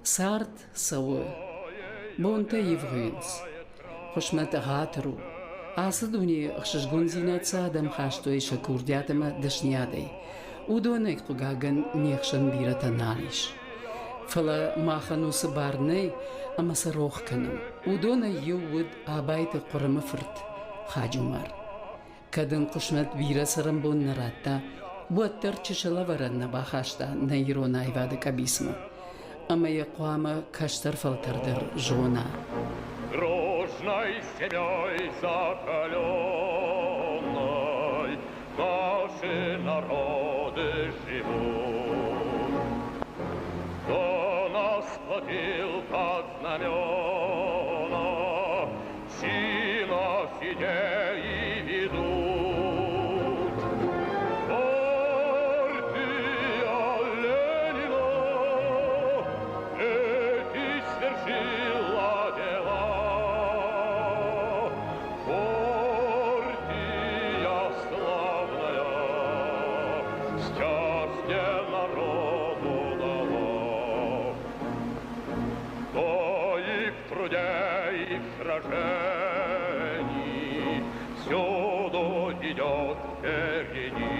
Sarт savı, bonta yevğins, hoşmata hatru, asad uni xshgun zinatsa adam xashtoy shakurdiyatama dashniadey, udonek tugagan nexshan birata narish. Fala maxanu sabarney ama sarox kanam, udona yewud abayt quramafrt, xajumar. Kadın kuşmet bira sarambon naratta, bu attar çişalavaranna baxashta na irona ayvada kabisma. Ama яқуама каштар фалтардыр жона. Дружной семьей закаленной наши народы живут. Кто нас платил под знамена, чинов идей ведут. Партия Ленина свершила дела. Партия славная счастье народу дала. То и в труде, и в сражении всюду идет впереди.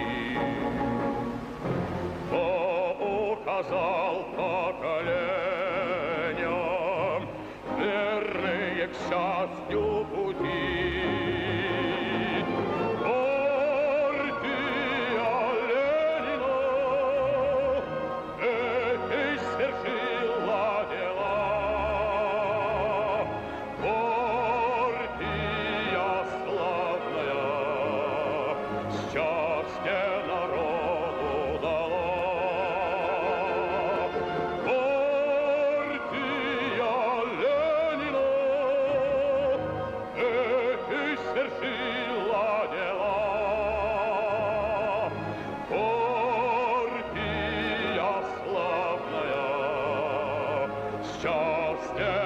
Кто указал поколениям верные к счастью пути. Партия Ленина свершила дела. Партия славная счастье народу дала. Партия Ленина свершила дела. Партия славная счастье